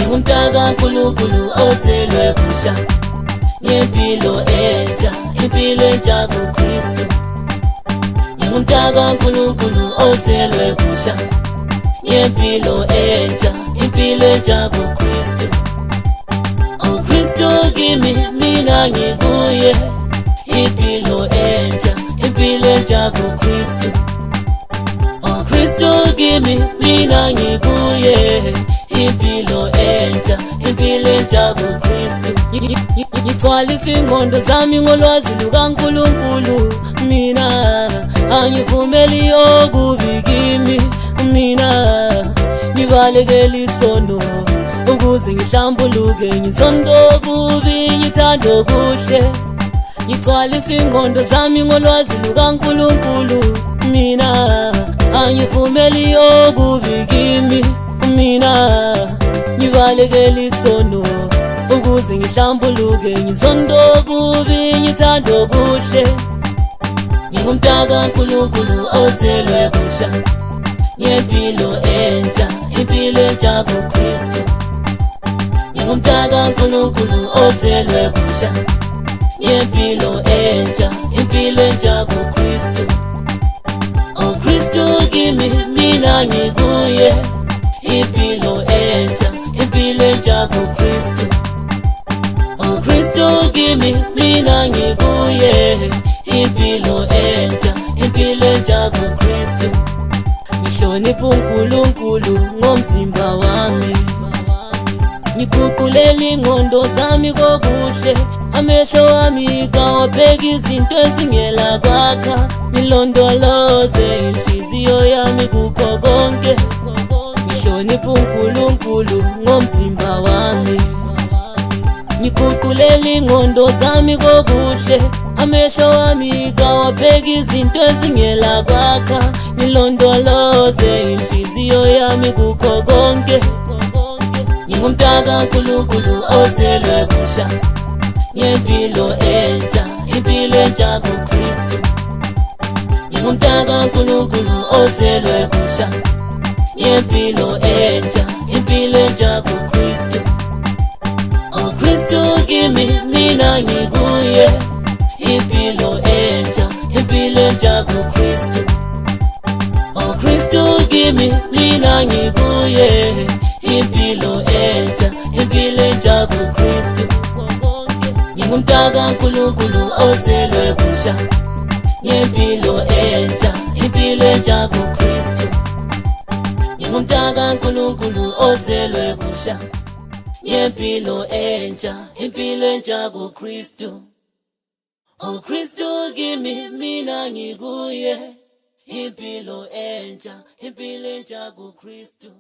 Ngingumntaka Nkulunkulu ozelwe kusha, ngempilo entsha, impilo entsha kuKristu. Ngingumntaka Nkulunkulu ozelwe kusha, ngempilo entsha, impilo entsha kuKristu. Oh Kristu kimi, mina ngikuye, impilo entsha, impilo entsha kuKristu. Oh Kristu kimi, mina ngikuye, impilo entsha, impilo entsha kuKristu. Ngigcwalisa ingqondo zami ngolwazi lukaNkulunkulu. Mina angivumeli okubi kimi. Mina ngibalekela isono ukuze ngihlambuluke, ngizonda okubi ngithanda okuhle. Ngigcwalisa ingqondo zami ngolwazi lukaNkulunkulu. Mina angivumeli okubi kimi. Mina ngibalekela isono ukuze ngihlambuluke, ngizonda okubi ngithanda okuhle. Ngingumntaka Nkulunkulu ozelwe kusha, ngempilo entsha, impilo entsha kuKristu. Ngingumntaka Nkulunkulu ozelwe kusha, ngempilo entsha, impilo entsha kuKristu. Oh Kristu kimi, mina ngikuye, impilo entsha, impilo entsha kuKristu. Oh Kristu kimi, mina ngikuye, impilo entsha, impilo entsha kuKristu. Ngihlonipha uNkulunkulu ngomzimba wami, ngiguqulela ingqondo zami kokuhle. Amehlo wami kawabheka izinto ezingela kwakha, ngilondoloze inhliziyo yami kukho konke. Ngihlonipha uNkulunkulu ngomzimba wami, ngiguqulela ingqondo zami kokuhle. Amehlo wami kawabheka izinto ezingela kwakha, ngilondoloze inhliziyo yami kukho konke. Ngingumntaka Nkulunkulu ozelwe kusha, ngempilo entsha, impilo entsha kuKristu. Ngingumntaka Nkulunkulu ozelwe kusha, ngempilo entsha, impilo entsha kuKristu. Oh Kristu kimi, mina ngikuye, impilo entsha, impilo entsha kuKristu. Oh Kristu kimi, mina ngikuye, impilo entsha, impilo entsha kuKristu. Ngingumntaka Nkulunkulu ozelwe kusha, ngempilo entsha, impilo entsha kuKristu. Ngingumntaka Nkulunkulu ozelwe kusha, ngempilo entsha, impilo entsha kuKristu. Oh Kristu kimi, mina ngikuye, impilo entsha, impilo entsha kuKristu.